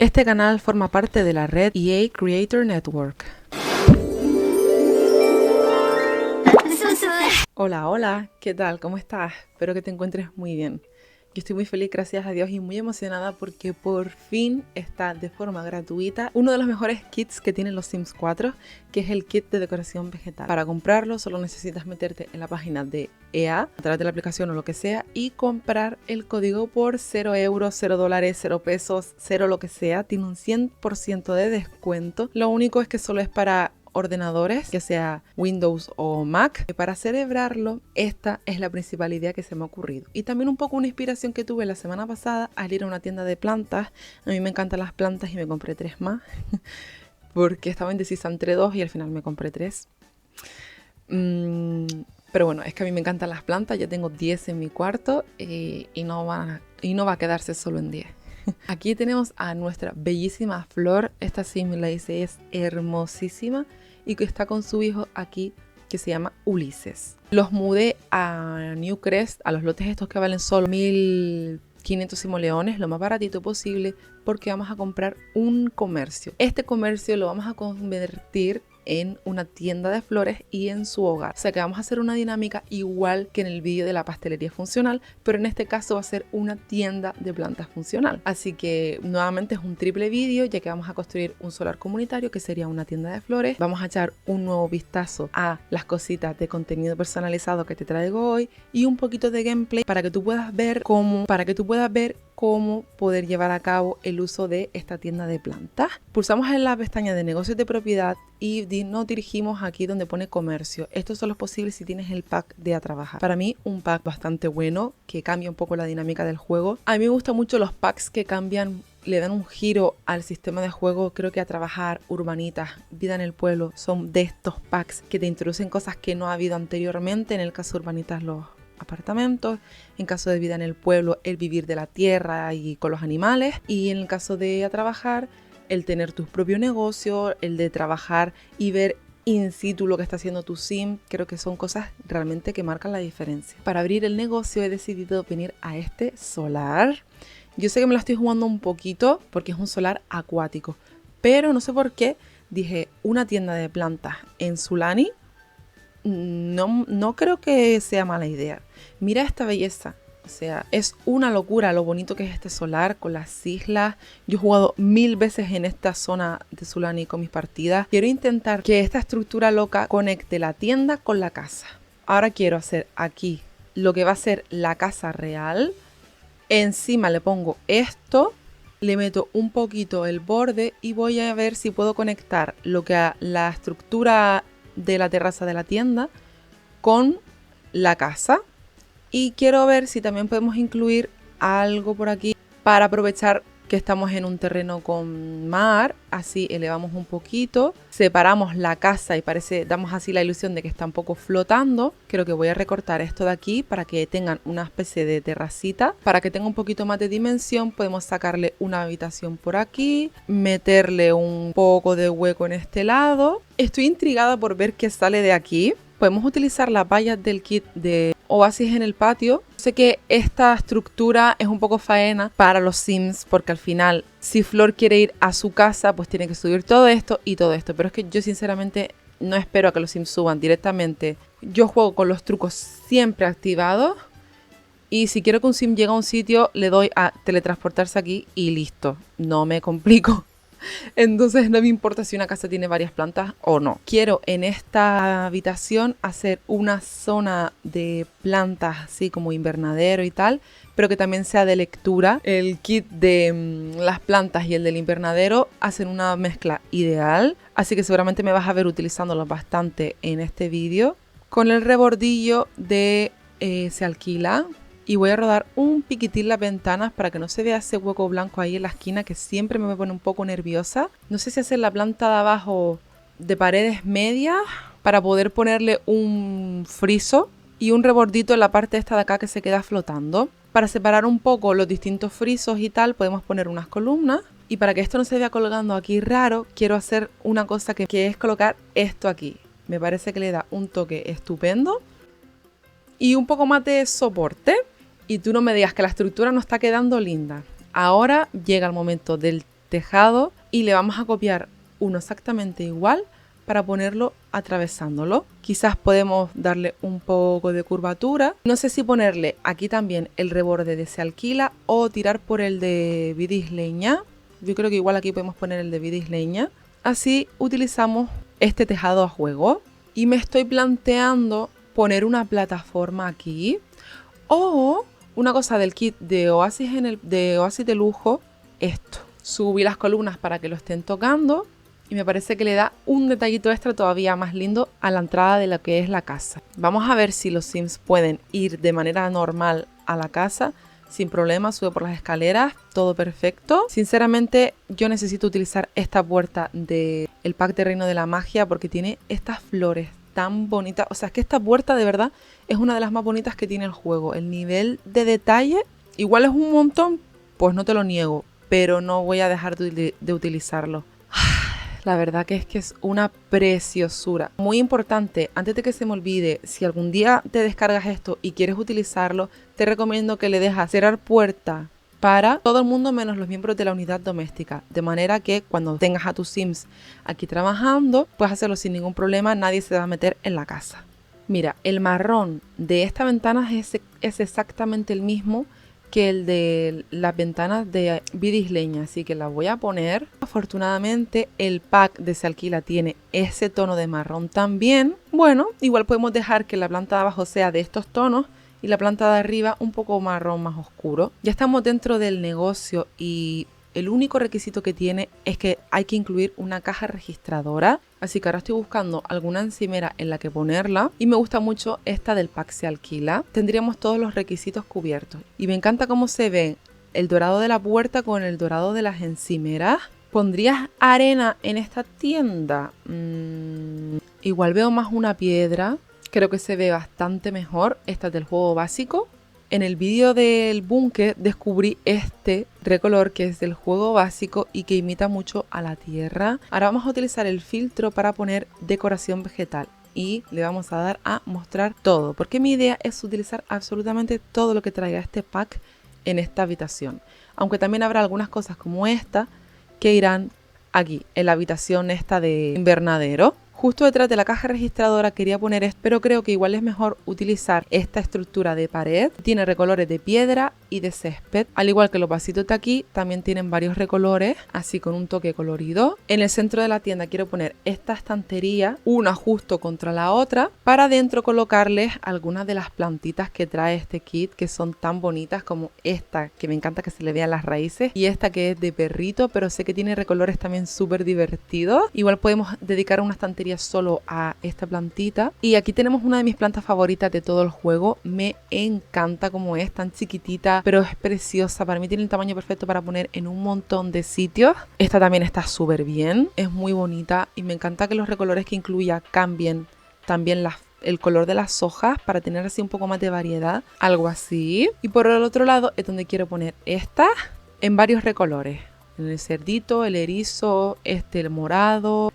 Este canal forma parte de la red EA Creator Network. Hola, ¿qué tal? ¿Cómo estás? Espero que te encuentres muy bien. Yo estoy muy feliz, gracias a Dios, y muy emocionada porque por fin está de forma gratuita uno de los mejores kits que tienen los Sims 4, que es el kit de decoración vegetal. Para comprarlo solo necesitas meterte en la página de EA, a través de la aplicación o lo que sea, y comprar el código por 0 euros, 0 dólares, 0 pesos, 0 lo que sea. Tiene un 100% de descuento. Lo único es que solo es para ordenadores, ya sea Windows o Mac. Para celebrarlo, esta es la principal idea que se me ha ocurrido. Y también un poco una inspiración que tuve la semana pasada al ir a una tienda de plantas. A mí me encantan las plantas y me compré 3 más. Porque estaba indecisa entre 2 y al final me compré 3. Pero bueno, es que a mí me encantan las plantas. Ya tengo 10 en mi cuarto y no va a quedarse solo en 10. Aquí tenemos a nuestra bellísima Flor. Esta Sim la hice, es hermosísima y que está con su hijo aquí, que se llama Ulises. Los mudé a Newcrest, a los lotes estos que valen solo 1500 simoleones, lo más baratito posible, porque vamos a comprar un comercio. Este comercio lo vamos a convertir en una tienda de flores y en su hogar. O sea que vamos a hacer una dinámica igual que en el vídeo de la pastelería funcional, pero en este caso va a ser una tienda de plantas funcional. Así que nuevamente es un triple vídeo, ya que vamos a construir un solar comunitario que sería una tienda de flores. Vamos a echar un nuevo vistazo a las cositas de contenido personalizado que te traigo hoy y un poquito de gameplay para que tú puedas ver cómo poder llevar a cabo el uso de esta tienda de plantas. Pulsamos en la pestaña de negocios de propiedad y nos dirigimos aquí donde pone comercio. Estos son los posibles si tienes el pack de a trabajar. Para mí un pack bastante bueno que cambia un poco la dinámica del juego. A mí me gustan mucho los packs que cambian, le dan un giro al sistema de juego. Creo que a trabajar, urbanitas, vida en el pueblo son de estos packs que te introducen cosas que no ha habido anteriormente. En el caso de urbanitas, los apartamentos, en caso de vida en el pueblo, el vivir de la tierra y con los animales, y en el caso de a trabajar, el tener tu propio negocio, el de trabajar y ver in situ lo que está haciendo tu sim. Creo que son cosas realmente que marcan la diferencia. Para abrir el negocio he decidido venir a este solar. Yo sé que me lo estoy jugando un poquito porque es un solar acuático, pero no sé por qué dije una tienda de plantas en Sulani. No creo que sea mala idea. Mira esta belleza. O sea, es una locura lo bonito que es este solar con las islas. Yo he jugado 1000 veces en esta zona de Sulani con mis partidas. Quiero intentar que esta estructura loca conecte la tienda con la casa. Ahora quiero hacer aquí lo que va a ser la casa real. Encima le pongo esto. Le meto un poquito el borde y voy a ver si puedo conectar lo que a la estructura de la terraza de la tienda con la casa, y quiero ver si también podemos incluir algo por aquí para aprovechar que estamos en un terreno con mar. Así elevamos un poquito, separamos la casa y damos así la ilusión de que está un poco flotando. Creo que voy a recortar esto de aquí para que tengan una especie de terracita, para que tenga un poquito más de dimensión. Podemos sacarle una habitación por aquí, meterle un poco de hueco en este lado. Estoy intrigada por ver qué sale de aquí. Podemos utilizar las vallas del kit de Oasis en el patio. Sé que esta estructura es un poco faena para los Sims, porque al final, si Flor quiere ir a su casa, pues tiene que subir todo esto y todo esto. Pero es que yo sinceramente no espero a que los Sims suban directamente. Yo juego con los trucos siempre activados. Y si quiero que un Sim llegue a un sitio, le doy a teletransportarse aquí y listo. No me complico. Entonces no me importa si una casa tiene varias plantas o no. Quiero en esta habitación hacer una zona de plantas así como invernadero y tal, pero que también sea de lectura. El kit de las plantas y el del invernadero hacen una mezcla ideal, así que seguramente me vas a ver utilizándolos bastante en este vídeo. Con el rebordillo de se alquila. Y voy a rodar un piquitín las ventanas para que no se vea ese hueco blanco ahí en la esquina que siempre me pone un poco nerviosa. No sé si hacer la planta de abajo de paredes medias para poder ponerle un friso y un rebordito en la parte esta de acá que se queda flotando. Para separar un poco los distintos frisos y tal, podemos poner unas columnas. Y para que esto no se vea colgando aquí raro, quiero hacer una cosa que es colocar esto aquí. Me parece que le da un toque estupendo y un poco más de soporte. Y tú no me digas que la estructura no está quedando linda. Ahora llega el momento del tejado y le vamos a copiar uno exactamente igual para ponerlo atravesándolo. Quizás podemos darle un poco de curvatura. No sé si ponerle aquí también el reborde de Se Alquila o tirar por el de Vidisleña. Yo creo que igual aquí podemos poner el de Vidisleña. Así utilizamos este tejado a juego. Y me estoy planteando poner una plataforma aquí. O una cosa del kit de Oasis, de Oasis de lujo, esto. Subí las columnas para que lo estén tocando. Y me parece que le da un detallito extra todavía más lindo a la entrada de lo que es la casa. Vamos a ver si los Sims pueden ir de manera normal a la casa. Sin problema, sube por las escaleras, todo perfecto. Sinceramente, yo necesito utilizar esta puerta del pack de Reino de la Magia porque tiene estas flores tan bonitas. O sea, es que esta puerta de verdad es una de las más bonitas que tiene el juego. El nivel de detalle, igual es un montón, pues no te lo niego, pero no voy a dejar de utilizarlo. La verdad que es una preciosura. Muy importante, antes de que se me olvide, si algún día te descargas esto y quieres utilizarlo, te recomiendo que le dejes cerrar puerta para todo el mundo menos los miembros de la unidad doméstica. De manera que cuando tengas a tus Sims aquí trabajando, puedes hacerlo sin ningún problema, nadie se va a meter en la casa. Mira, el marrón de esta ventana es exactamente el mismo que el de las ventanas de Vidisleña, así que la voy a poner. Afortunadamente el pack de Se Alquila tiene ese tono de marrón también. Bueno, igual podemos dejar que la planta de abajo sea de estos tonos y la planta de arriba un poco marrón más oscuro. Ya estamos dentro del negocio y el único requisito que tiene es que hay que incluir una caja registradora. Así que ahora estoy buscando alguna encimera en la que ponerla. Y me gusta mucho esta del pack Se Alquila. Tendríamos todos los requisitos cubiertos. Y me encanta cómo se ve el dorado de la puerta con el dorado de las encimeras. ¿Pondrías arena en esta tienda? Igual veo más una piedra. Creo que se ve bastante mejor. Esta es del juego básico. En el vídeo del búnker descubrí este recolor que es del juego básico y que imita mucho a la tierra. Ahora vamos a utilizar el filtro para poner decoración vegetal y le vamos a dar a mostrar todo, porque mi idea es utilizar absolutamente todo lo que traiga este pack en esta habitación. Aunque también habrá algunas cosas como esta que irán aquí, en la habitación esta de invernadero. Justo detrás de la caja registradora quería poner esto, pero creo que igual es mejor utilizar esta estructura de pared. Tiene recolores de piedra y de césped. Al igual que los vasitos de aquí, también tienen varios recolores, así con un toque colorido. En el centro de la tienda quiero poner esta estantería, una justo contra la otra, para dentro colocarles algunas de las plantitas que trae este kit, que son tan bonitas como esta, que me encanta que se le vean las raíces, y esta que es de perrito, pero sé que tiene recolores también súper divertidos. Igual podemos dedicar una estantería solo a esta plantita. Y aquí tenemos una de mis plantas favoritas de todo el juego. Me encanta como es, tan chiquitita, pero es preciosa. Para mí tiene el tamaño perfecto para poner en un montón de sitios. Esta también está súper bien, es muy bonita y me encanta que los recolores que incluya cambien también el color de las hojas para tener así un poco más de variedad, algo así. Y por el otro lado es donde quiero poner esta en varios recolores. En el cerdito, el erizo, el morado.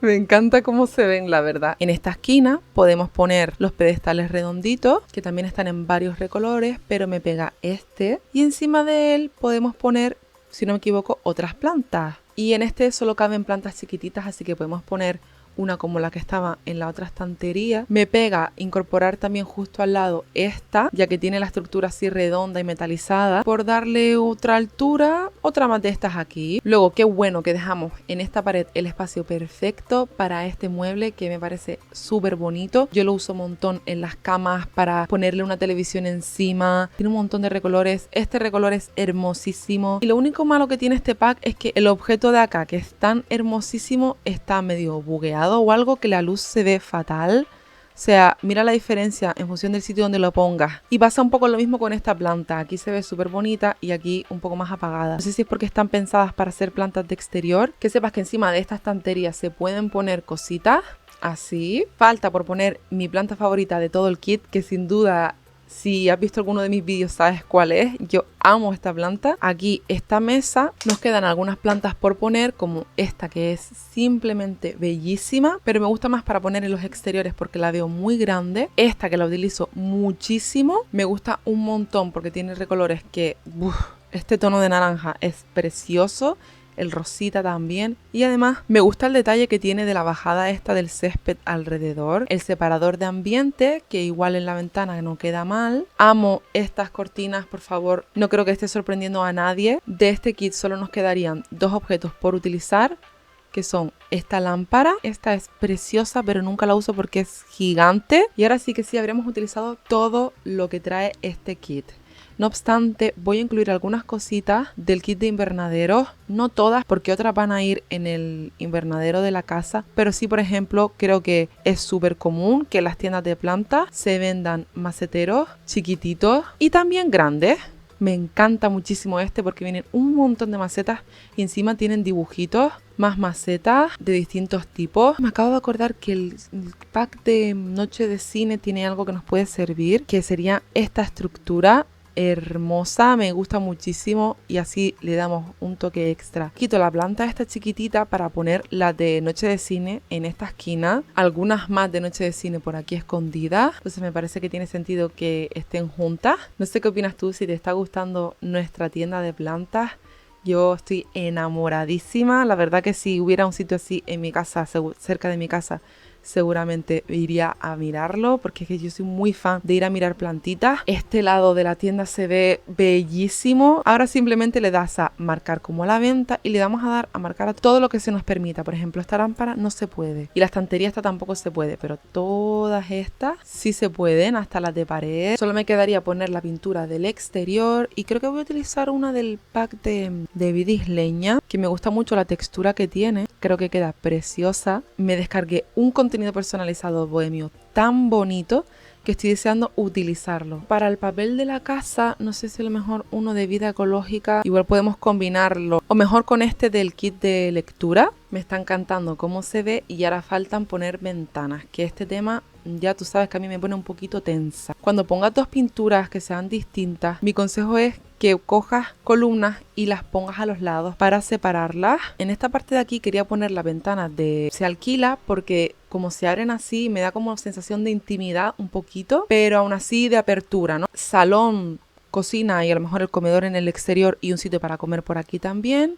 Me encanta cómo se ven, la verdad. En esta esquina podemos poner los pedestales redonditos, que también están en varios recolores, pero me pega este. Y encima de él podemos poner, si no me equivoco, otras plantas. Y en este solo caben plantas chiquititas, así que podemos poner una como la que estaba en la otra estantería. Me pega incorporar también justo al lado esta, ya que tiene la estructura así redonda y metalizada, por darle otra altura, otra más de estas aquí. Luego, qué bueno que dejamos en esta pared el espacio perfecto para este mueble que me parece súper bonito. Yo lo uso un montón en las camas para ponerle una televisión encima. Tiene un montón de recolores. Este recolor es hermosísimo. Y lo único malo que tiene este pack es que el objeto de acá, que es tan hermosísimo, está medio bugueado o algo, que la luz se ve fatal. O sea, mira la diferencia en función del sitio donde lo pongas. Y pasa un poco lo mismo con esta planta. Aquí se ve súper bonita y aquí un poco más apagada. No sé si es porque están pensadas para ser plantas de exterior. Que sepas que encima de esta estantería se pueden poner cositas así. Falta por poner mi planta favorita de todo el kit, que sin duda, si has visto alguno de mis vídeos sabes cuál es. Yo amo esta planta. Aquí esta mesa, nos quedan algunas plantas por poner, como esta que es simplemente bellísima, pero me gusta más para poner en los exteriores porque la veo muy grande. Esta que la utilizo muchísimo, me gusta un montón porque tiene recolores que Este tono de naranja es precioso, el rosita también. Y además me gusta el detalle que tiene de la bajada esta del césped alrededor. El separador de ambiente, que igual en la ventana no queda mal. Amo estas cortinas, por favor. No creo que esté sorprendiendo a nadie. De este kit solo nos quedarían 2 objetos por utilizar, que son esta lámpara. Esta es preciosa, pero nunca la uso porque es gigante. Y ahora sí que sí, habríamos utilizado todo lo que trae este kit. No obstante, voy a incluir algunas cositas del kit de invernadero, no todas porque otras van a ir en el invernadero de la casa, pero sí, por ejemplo, creo que es súper común que en las tiendas de plantas se vendan maceteros chiquititos y también grandes. Me encanta muchísimo este porque vienen un montón de macetas y encima tienen dibujitos, más macetas de distintos tipos. Me acabo de acordar que el pack de noche de cine tiene algo que nos puede servir, que sería esta estructura hermosa, me gusta muchísimo y así le damos un toque extra. Quito la planta esta chiquitita para poner la de noche de cine en esta esquina, algunas más de noche de cine por aquí escondidas, entonces me parece que tiene sentido que estén juntas. No sé qué opinas tú, si te está gustando nuestra tienda de plantas. Yo estoy enamoradísima, la verdad que si hubiera un sitio así en mi casa, cerca de mi casa, seguramente iría a mirarlo porque es que yo soy muy fan de ir a mirar plantitas. Este lado de la tienda se ve bellísimo. Ahora simplemente le das a marcar como a la venta y le damos a dar a marcar a todo lo que se nos permita. Por ejemplo, esta lámpara no se puede y la estantería esta tampoco se puede, pero todas estas sí se pueden, hasta las de pared. Solo me quedaría poner la pintura del exterior y creo que voy a utilizar una del pack de Vidisleña, que me gusta mucho la textura que tiene. Creo que queda preciosa. Me descargué un contenido personalizado bohemio tan bonito que estoy deseando utilizarlo. Para el papel de la casa, no sé si a lo mejor uno de vida ecológica, igual podemos combinarlo, o mejor con este del kit de lectura. Me está encantando cómo se ve y ahora faltan poner ventanas, que este tema ya tú sabes que a mí me pone un poquito tensa. Cuando pongas 2 pinturas que sean distintas, mi consejo es que cojas columnas y las pongas a los lados para separarlas. En esta parte de aquí quería poner la ventana de se alquila porque como se abren así me da como sensación de intimidad un poquito, pero aún así de apertura, ¿no? Salón, cocina y a lo mejor el comedor en el exterior y un sitio para comer por aquí también.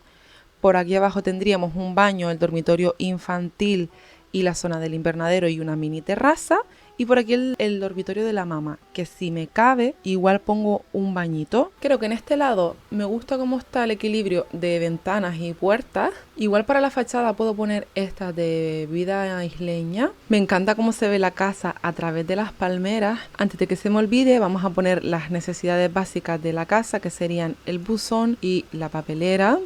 Por aquí abajo tendríamos un baño, el dormitorio infantil y la zona del invernadero y una mini terraza. Y por aquí el dormitorio de la mamá, que si me cabe, igual pongo un bañito. Creo que en este lado me gusta cómo está el equilibrio de ventanas y puertas. Igual para la fachada puedo poner esta de vida isleña. Me encanta cómo se ve la casa a través de las palmeras. Antes de que se me olvide, vamos a poner las necesidades básicas de la casa, que serían el buzón y la papelera.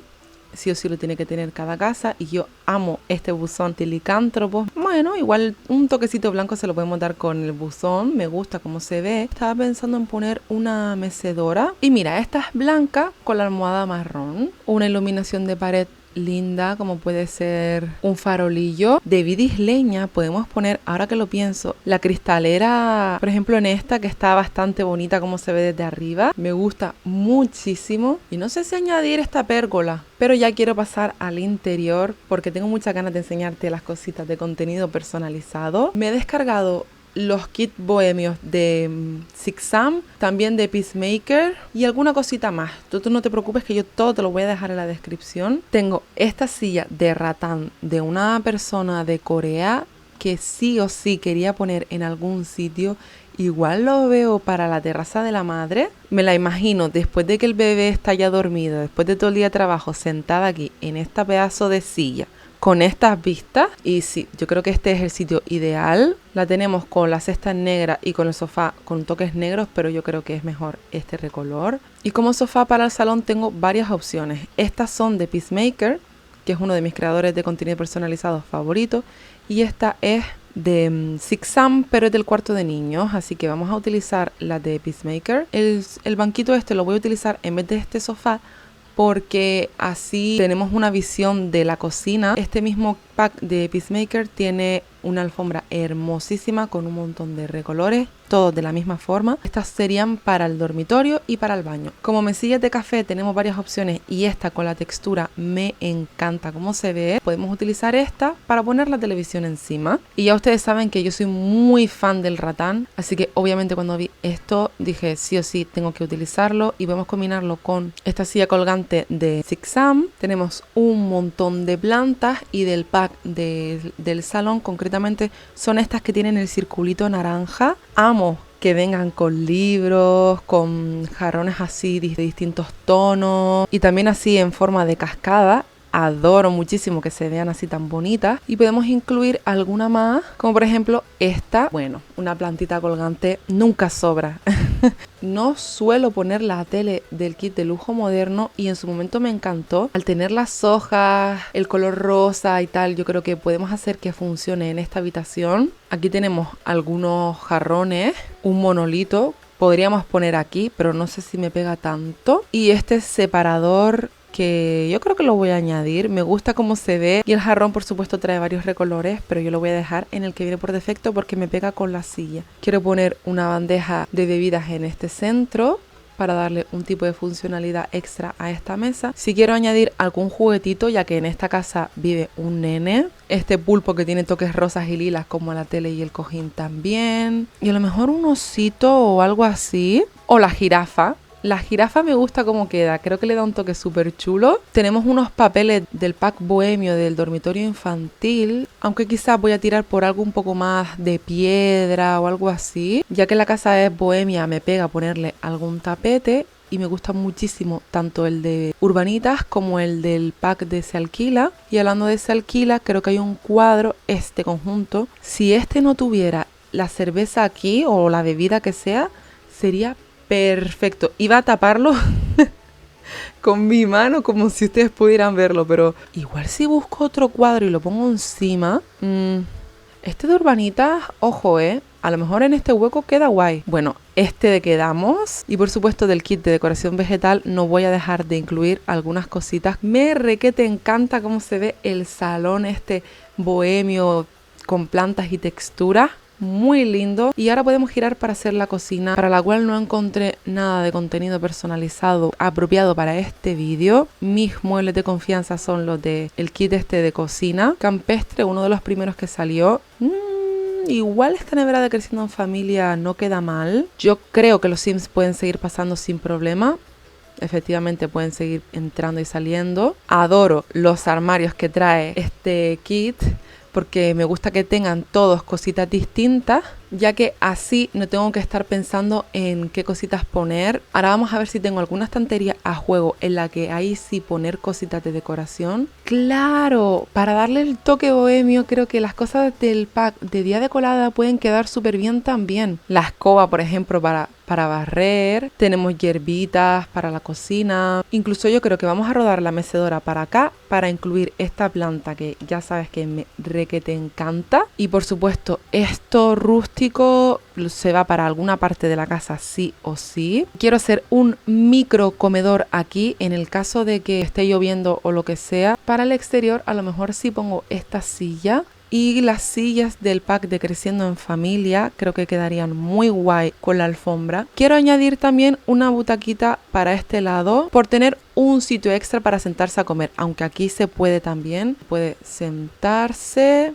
Sí o sí lo tiene que tener cada casa y yo amo este buzón de licántropo. Bueno, igual un toquecito blanco se lo podemos dar con el buzón, me gusta cómo se ve. Estaba pensando en poner una mecedora y mira, esta es blanca con la almohada marrón, una iluminación de pared linda como puede ser un farolillo de vidisleña. Podemos poner, ahora que lo pienso, la cristalera, por ejemplo en esta que está bastante bonita como se ve desde arriba, me gusta muchísimo. Y no sé si añadir esta pérgola, pero ya quiero pasar al interior porque tengo muchas ganas de enseñarte las cositas de contenido personalizado. Me he descargado los kits bohemios de Zigzam, también de Peacemaker y alguna cosita más. Tú no te preocupes que yo todo te lo voy a dejar en la descripción. Tengo esta silla de ratán de una persona de Corea que sí o sí quería poner en algún sitio. Igual lo veo para la terraza de la madre. Me la imagino después de que el bebé está ya dormido, después de todo el día de trabajo, sentada aquí en esta pedazo de silla con estas vistas. Y sí, yo creo que este es el sitio ideal. La tenemos con la cesta negra y con el sofá con toques negros, pero yo creo que es mejor este recolor. Y como sofá para el salón tengo varias opciones. Estas son de Peacemaker, que es uno de mis creadores de contenido personalizado favoritos. Y esta es de Zigzam, pero es del cuarto de niños, así que vamos a utilizar la de Peacemaker. El banquito este lo voy a utilizar en vez de este sofá, porque así tenemos una visión de la cocina. Este mismo pack de Peacemaker tiene una alfombra hermosísima con un montón de recolores, todos de la misma forma. Estas serían para el dormitorio y para el baño. Como mesillas de café tenemos varias opciones y esta con la textura me encanta cómo se ve. Podemos utilizar esta para poner la televisión encima. Y ya ustedes saben que yo soy muy fan del ratán, así que obviamente cuando vi esto dije sí o sí tengo que utilizarlo y podemos combinarlo con esta silla colgante de Zigzam. Tenemos un montón de plantas y del pack del salón concretamente son estas que tienen el circulito naranja. Amo que vengan con libros, con jarrones así de distintos tonos y también así en forma de cascada. Adoro muchísimo que se vean así tan bonitas y podemos incluir alguna más, como por ejemplo esta. Bueno, una plantita colgante nunca sobra. No suelo poner la tele del kit de lujo moderno y en su momento me encantó. Al tener las hojas, el color rosa y tal, yo creo que podemos hacer que funcione en esta habitación. Aquí tenemos algunos jarrones, un monolito. Podríamos poner aquí, pero no sé si me pega tanto. Y este separador que yo creo que lo voy a añadir, me gusta cómo se ve y el jarrón por supuesto trae varios recolores, pero yo lo voy a dejar en el que viene por defecto porque me pega con la silla. Quiero poner una bandeja de bebidas en este centro para darle un tipo de funcionalidad extra a esta mesa. Si quiero añadir algún juguetito, ya que en esta casa vive un nene, este pulpo que tiene toques rosas y lilas como la tele y el cojín también, y a lo mejor un osito o algo así, o la jirafa. La jirafa me gusta cómo queda, creo que le da un toque súper chulo. Tenemos unos papeles del pack bohemio del dormitorio infantil, aunque quizás voy a tirar por algo un poco más de piedra o algo así. Ya que la casa es bohemia, me pega ponerle algún tapete y me gusta muchísimo tanto el de Urbanitas como el del pack de Se Alquila. Y hablando de Se Alquila, creo que hay un cuadro, este conjunto. Si este no tuviera la cerveza aquí o la bebida que sea, sería perfecto. Iba a taparlo con mi mano como si ustedes pudieran verlo, pero igual si busco otro cuadro y lo pongo encima, este de Urbanitas, ojo, a lo mejor en este hueco queda guay. Bueno, este de quedamos. Y por supuesto del kit de decoración vegetal no voy a dejar de incluir algunas cositas. Me requete encanta cómo se ve el salón este bohemio con plantas y texturas. Muy lindo. Y ahora podemos girar para hacer la cocina, para la cual no encontré nada de contenido personalizado apropiado para este vídeo. Mis muebles de confianza son los de el kit este de cocina campestre, uno de los primeros que salió. Igual esta nevera de Creciendo en Familia no queda mal. Yo creo que los Sims pueden seguir pasando sin problema. Efectivamente pueden seguir entrando y saliendo. Adoro los armarios que trae este kit, porque me gusta que tengan todos cositas distintas, ya que así no tengo que estar pensando en qué cositas poner. Ahora vamos a ver si tengo alguna estantería a juego en la que ahí sí poner cositas de decoración. ¡Claro! Para darle el toque bohemio, creo que las cosas del pack de día de colada pueden quedar súper bien también. La escoba, por ejemplo, para barrer. Tenemos hierbitas para la cocina. Incluso yo creo que vamos a rodar la mecedora para acá para incluir esta planta que ya sabes que me que te encanta. Y por supuesto esto rústico se va para alguna parte de la casa sí o sí. Quiero hacer un micro comedor aquí en el caso de que esté lloviendo o lo que sea. Para el exterior a lo mejor sí pongo esta silla. Y las sillas del pack de Creciendo en Familia creo que quedarían muy guay con la alfombra. Quiero añadir también una butaquita para este lado por tener un sitio extra para sentarse a comer. Aunque aquí se puede también. Puede sentarse.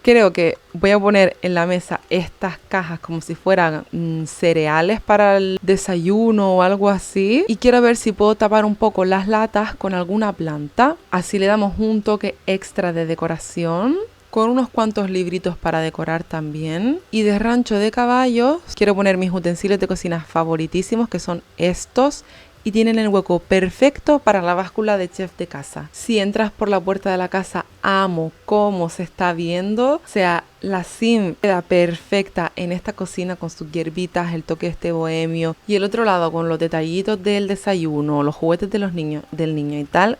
Creo que voy a poner en la mesa estas cajas como si fueran cereales para el desayuno o algo así. Y quiero ver si puedo tapar un poco las latas con alguna planta. Así le damos un toque extra de decoración. Con unos cuantos libritos para decorar también. Y de rancho de caballos quiero poner mis utensilios de cocina favoritísimos, que son estos. Y tienen el hueco perfecto para la báscula de chef de casa. Si entras por la puerta de la casa, amo cómo se está viendo. O sea, la Sim queda perfecta en esta cocina con sus hierbitas, el toque este bohemio. Y el otro lado con los detallitos del desayuno, los juguetes de los niños, del niño y tal.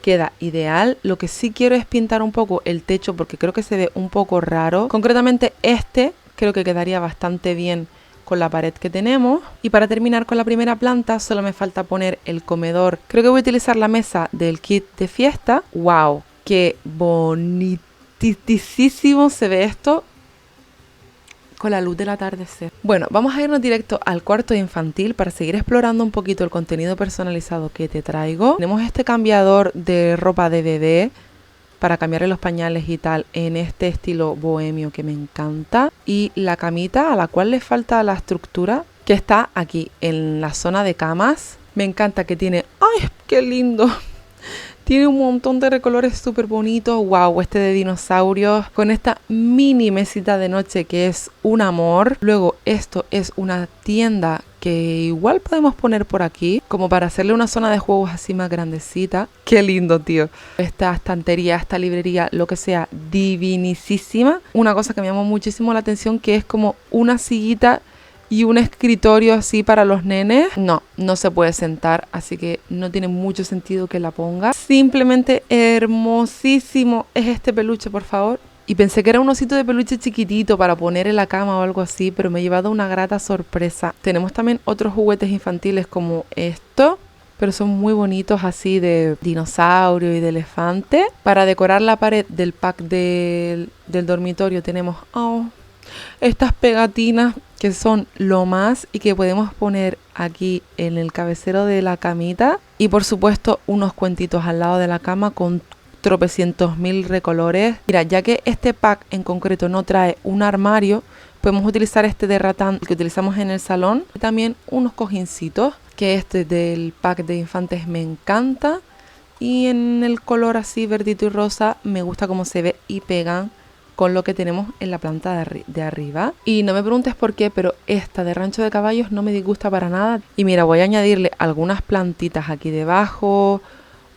Queda ideal. Lo que sí quiero es pintar un poco el techo porque creo que se ve un poco raro. Concretamente este creo que quedaría bastante bien con la pared que tenemos. Y para terminar con la primera planta solo me falta poner el comedor. Creo que voy a utilizar la mesa del kit de fiesta. ¡Wow! qué bonitísimo se ve esto con la luz del atardecer. Bueno, vamos a irnos directo al cuarto infantil para seguir explorando un poquito el contenido personalizado que te traigo. Tenemos este cambiador de ropa de bebé para cambiarle los pañales y tal en este estilo bohemio que me encanta. Y la camita a la cual le falta la estructura que está aquí en la zona de camas. Me encanta que tiene... ¡Ay, qué lindo! Tiene un montón de recolores súper bonitos. Wow, este de dinosaurios con esta mini mesita de noche que es un amor. Luego esto es una tienda que igual podemos poner por aquí como para hacerle una zona de juegos así más grandecita. Qué lindo, tío. Esta estantería, esta librería, lo que sea, divinísima. Una cosa que me llamó muchísimo la atención que es como una sillita y un escritorio así para los nenes. No se puede sentar, así que no tiene mucho sentido que la ponga. Simplemente hermosísimo es este peluche, por favor. Y pensé que era un osito de peluche chiquitito para poner en la cama o algo así, pero me he llevado una grata sorpresa. Tenemos también otros juguetes infantiles como esto, pero son muy bonitos así de dinosaurio y de elefante. Para decorar la pared del pack del dormitorio tenemos estas pegatinas que son lo más y que podemos poner aquí en el cabecero de la camita. Y por supuesto unos cuentitos al lado de la cama con tropecientos mil recolores. Mira, ya que este pack en concreto no trae un armario, podemos utilizar este de ratán que utilizamos en el salón. Y también unos cojincitos, que este del pack de infantes me encanta. Y en el color así verdito y rosa me gusta cómo se ve y pegan con lo que tenemos en la planta de arriba. Y no me preguntes por qué, pero esta de rancho de caballos no me disgusta para nada. Y mira, voy a añadirle algunas plantitas aquí debajo,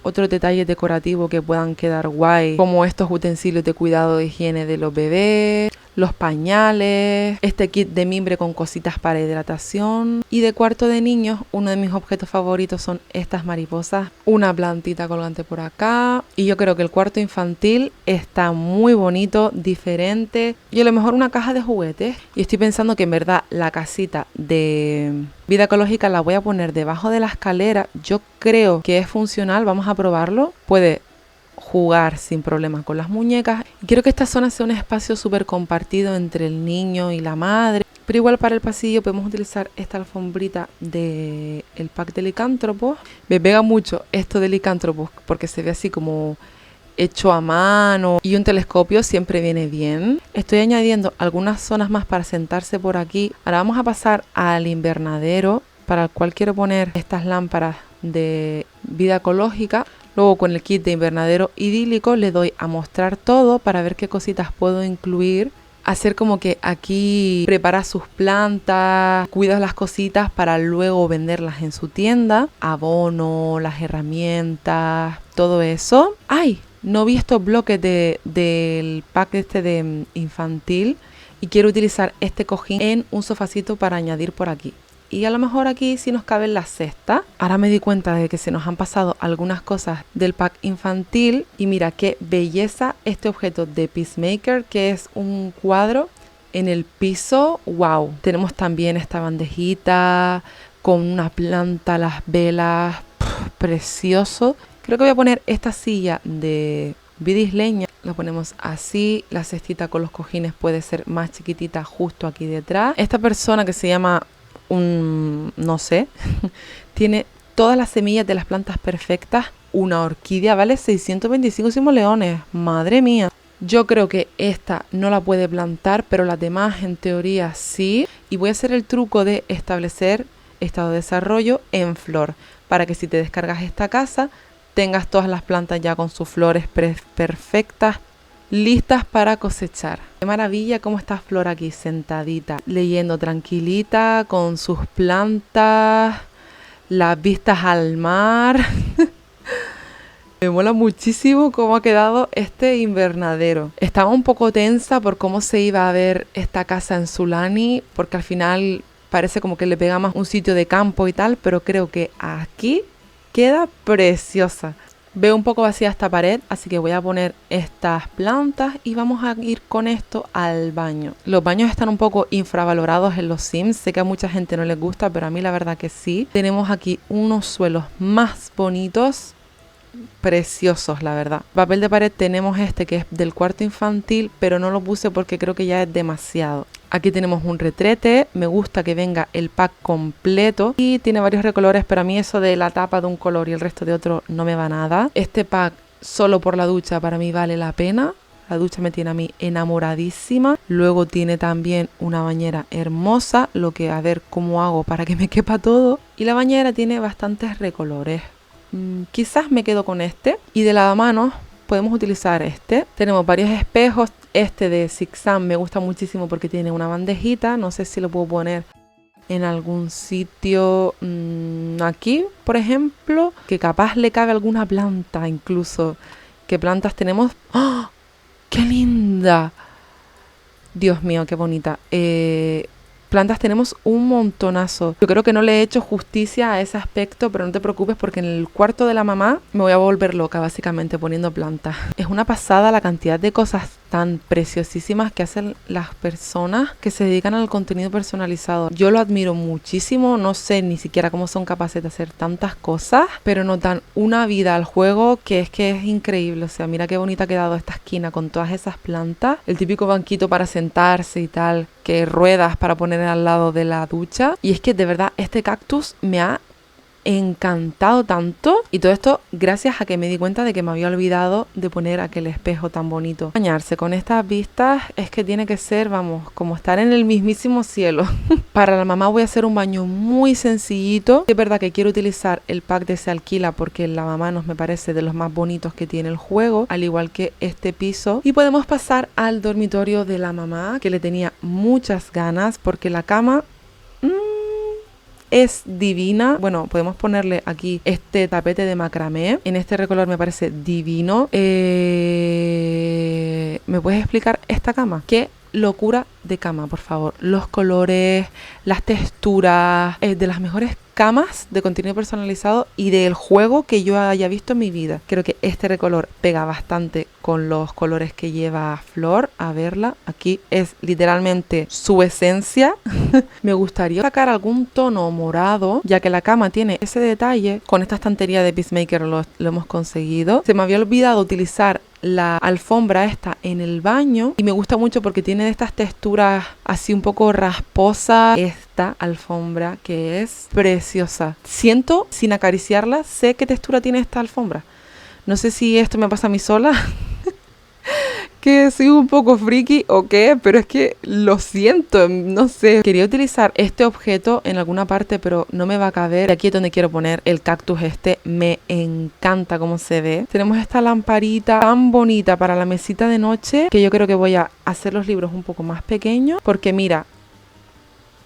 otros detalles decorativos que puedan quedar guay, como estos utensilios de cuidado de higiene de los bebés, los pañales, este kit de mimbre con cositas para hidratación. Y de cuarto de niños, uno de mis objetos favoritos son estas mariposas, una plantita colgante por acá. Y yo creo que el cuarto infantil está muy bonito, diferente, y a lo mejor una caja de juguetes. Y estoy pensando que en verdad la casita de vida ecológica la voy a poner debajo de la escalera. Yo creo que es funcional, vamos a probarlo. Puede jugar sin problemas con las muñecas. Y quiero que esta zona sea un espacio súper compartido entre el niño y la madre. Pero igual para el pasillo podemos utilizar esta alfombrita del pack de licántropos. Me pega mucho esto de licántropos porque se ve así como hecho a mano, y un telescopio siempre viene bien. Estoy añadiendo algunas zonas más para sentarse por aquí. Ahora vamos a pasar al invernadero, para el cual quiero poner estas lámparas de vida ecológica. Luego con el kit de invernadero idílico le doy a mostrar todo para ver qué cositas puedo incluir. Hacer como que aquí prepara sus plantas, cuida las cositas para luego venderlas en su tienda. Abono, las herramientas, todo eso. ¡Ay! No vi estos bloques del pack este de infantil y quiero utilizar este cojín en un sofacito para añadir por aquí. Y a lo mejor aquí sí nos cabe en la cesta. Ahora me di cuenta de que se nos han pasado algunas cosas del pack infantil. Y mira qué belleza este objeto de Peacemaker, que es un cuadro en el piso. ¡Wow! Tenemos también esta bandejita con una planta, las velas. Precioso. Creo que voy a poner esta silla de vida isleña. La ponemos así. La cestita con los cojines puede ser más chiquitita justo aquí detrás. Esta persona que se llama... no sé, tiene todas las semillas de las plantas perfectas. Una orquídea vale 625 simoleones, madre mía. Yo creo que esta no la puede plantar, pero las demás en teoría sí. Y voy a hacer el truco de establecer estado de desarrollo en flor, para que si te descargas esta casa tengas todas las plantas ya con sus flores perfectas, listas para cosechar. Qué maravilla cómo está Flor aquí sentadita, leyendo tranquilita con sus plantas, las vistas al mar. Me mola muchísimo cómo ha quedado este invernadero. Estaba un poco tensa por cómo se iba a ver esta casa en Sulani, porque al final parece como que le pega más un sitio de campo y tal, pero creo que aquí queda preciosa. Veo un poco vacía esta pared, así que voy a poner estas plantas y vamos a ir con esto al baño. Los baños están un poco infravalorados en los Sims. Sé que a mucha gente no les gusta, pero a mí la verdad que sí. Tenemos aquí unos suelos más bonitos. preciosos, la verdad. Papel de pared tenemos este que es del cuarto infantil, pero no lo puse porque creo que ya es demasiado. Aquí tenemos un retrete, me gusta que venga el pack completo y tiene varios recolores, pero a mí eso de la tapa de un color y el resto de otro no me va nada. Este pack solo por la ducha para mí vale la pena. La ducha me tiene a mí enamoradísima. Luego tiene también una bañera hermosa, lo que a ver cómo hago para que me quepa todo. Y la bañera tiene bastantes recolores. Quizás me quedo con este. Y de lavamanos podemos utilizar este. Tenemos varios espejos. Este de Zigzag me gusta muchísimo porque tiene una bandejita. No sé si lo puedo poner en algún sitio aquí, por ejemplo, que capaz le cabe alguna planta incluso. ¿Qué plantas tenemos? ¡Oh! ¡Qué linda! Dios mío, qué bonita. Plantas tenemos un montonazo. Yo creo que no le he hecho justicia a ese aspecto, pero no te preocupes porque en el cuarto de la mamá me voy a volver loca básicamente poniendo plantas. Es una pasada la cantidad de cosas tan preciosísimas que hacen las personas que se dedican al contenido personalizado. Yo lo admiro muchísimo, no sé ni siquiera cómo son capaces de hacer tantas cosas, pero notan una vida al juego que es increíble. O sea, mira qué bonita ha quedado esta esquina con todas esas plantas. El típico banquito para sentarse y tal, que ruedas para poner al lado de la ducha. Y es que de verdad este cactus me ha encantado tanto, y todo esto gracias a que me di cuenta de que me había olvidado de poner aquel espejo tan bonito. Bañarse con estas vistas es que tiene que ser, vamos, como estar en el mismísimo cielo. Para la mamá voy a hacer un baño muy sencillito. Es verdad que quiero utilizar el pack de Se Alquila porque la mamá nos me parece de los más bonitos que tiene el juego, al igual que este piso. Y podemos pasar al dormitorio de la mamá, que le tenía muchas ganas porque la cama es divina. Bueno, podemos ponerle aquí este tapete de macramé. En este recolor me parece divino. ¿Me puedes explicar esta cama? ¿Qué locura de cama, por favor? Los colores, las texturas, de las mejores camas de contenido personalizado y del juego que yo haya visto en mi vida. Creo que este recolor pega bastante con los colores que lleva Flor. A verla, aquí es literalmente su esencia. Me gustaría sacar algún tono morado, ya que la cama tiene ese detalle. Con esta estantería de Peacemaker lo hemos conseguido. Se me había olvidado utilizar la alfombra esta en el baño y me gusta mucho porque tiene estas texturas así un poco rasposas. Esta alfombra que es preciosa. Siento, sin acariciarla, sé qué textura tiene esta alfombra. No sé si esto me pasa a mí sola, que soy un poco friki o qué, pero es que lo siento, no sé. Quería utilizar este objeto en alguna parte, pero no me va a caber. Aquí es donde quiero poner el cactus este. Me encanta cómo se ve. Tenemos esta lamparita tan bonita para la mesita de noche, que yo creo que voy a hacer los libros un poco más pequeños, porque mira,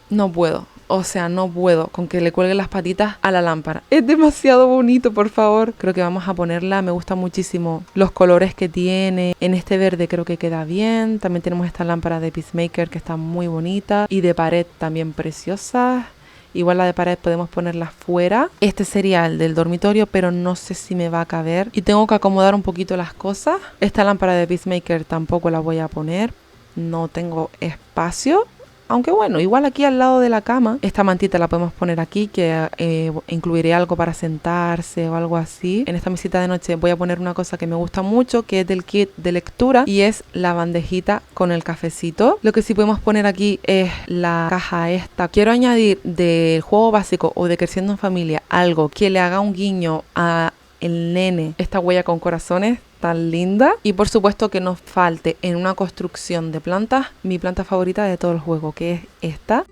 no puedo. O sea, no puedo con que le cuelguen las patitas a la lámpara. Es demasiado bonito, por favor. Creo que vamos a ponerla. Me gustan muchísimo los colores que tiene. En este verde creo que queda bien. También tenemos esta lámpara de Peacemaker que está muy bonita. Y de pared también preciosa. Igual la de pared podemos ponerla fuera. Este sería el del dormitorio, pero no sé si me va a caber. Y tengo que acomodar un poquito las cosas. Esta lámpara de Peacemaker tampoco la voy a poner. No tengo espacio. Aunque bueno, igual aquí al lado de la cama, esta mantita la podemos poner aquí, que incluiré algo para sentarse o algo así. En esta mesita de noche voy a poner una cosa que me gusta mucho, que es del kit de lectura, y es la bandejita con el cafecito. Lo que sí podemos poner aquí es la caja esta. Quiero añadir del juego básico o de Creciendo en Familia algo que le haga un guiño a el nene, esta huella con corazones tan linda. Y por supuesto que nos falte en una construcción de plantas mi planta favorita de todo el juego, que es esta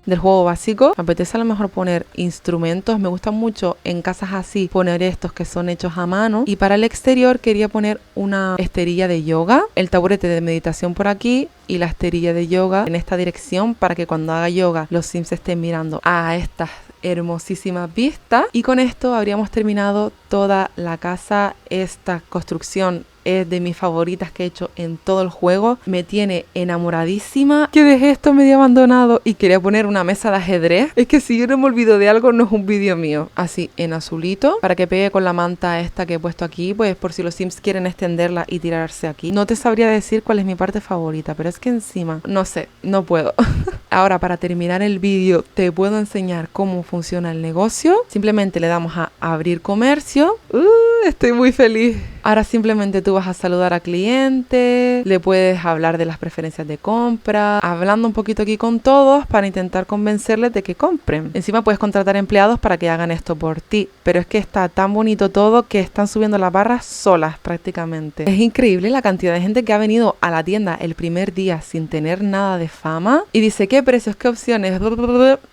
del juego básico. Me apetece a lo mejor poner instrumentos. Me gusta mucho en casas así poner estos que son hechos a mano. Y para el exterior quería poner una esterilla de yoga, el taburete de meditación por aquí y la esterilla de yoga en esta dirección, para que cuando haga yoga los Sims estén mirando a estas hermosísimas vistas. Y con esto habríamos terminado toda la casa. Esta construcción es de mis favoritas que he hecho en todo el juego. Me tiene enamoradísima. Que dejé esto medio abandonado y quería poner una mesa de ajedrez. Es que si yo no me olvido de algo, no es un vídeo mío. Así en azulito, para que pegue con la manta esta que he puesto aquí, pues por si los Sims quieren extenderla y tirarse aquí. No te sabría decir cuál es mi parte favorita, pero es que encima, no sé, no puedo. Ahora, para terminar el vídeo, te puedo enseñar cómo funciona el negocio. Simplemente le damos a abrir comercio. Estoy muy feliz. Ahora simplemente tú vas a saludar a cliente, le puedes hablar de las preferencias de compra, hablando un poquito aquí con todos para intentar convencerles de que compren. Encima puedes contratar empleados para que hagan esto por ti, pero es que está tan bonito todo que están subiendo las barras solas prácticamente. Es increíble la cantidad de gente que ha venido a la tienda el primer día sin tener nada de fama y dice qué precios, qué opciones,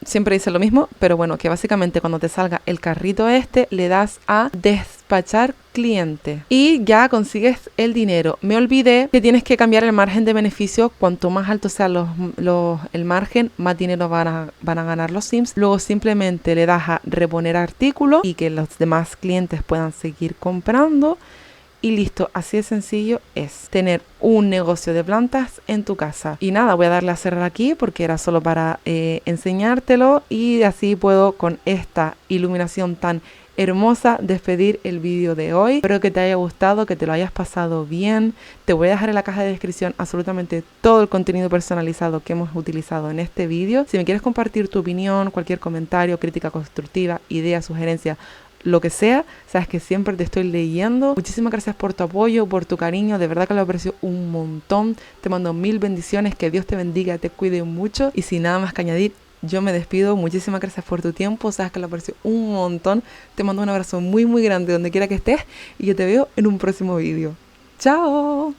siempre dice lo mismo, pero bueno, que básicamente cuando te salga el carrito este le das a despachar cliente y ya consigues el dinero. Me olvidé que tienes que cambiar el margen de beneficio. Cuanto más alto sea el margen, más dinero van a ganar los Sims. Luego simplemente le das a reponer artículo y que los demás clientes puedan seguir comprando. Y listo, así de sencillo es tener un negocio de plantas en tu casa. Y nada, voy a darle a cerrar aquí porque era solo para enseñártelo y así puedo con esta iluminación tan hermosa despedir el vídeo de hoy. Espero que te haya gustado, que te lo hayas pasado bien. Te voy a dejar en la caja de descripción absolutamente todo el contenido personalizado que hemos utilizado en este vídeo. Si me quieres compartir tu opinión, cualquier comentario, crítica constructiva, idea, sugerencia, lo que sea, sabes que siempre te estoy leyendo. Muchísimas gracias por tu apoyo, por tu cariño, de verdad que lo aprecio un montón. Te mando 1000 bendiciones, que Dios te bendiga, te cuide mucho y sin nada más que añadir, yo me despido. Muchísimas gracias por tu tiempo, sabes que lo aprecio un montón. Te mando un abrazo muy muy grande donde quiera que estés y yo te veo en un próximo vídeo. ¡Chao!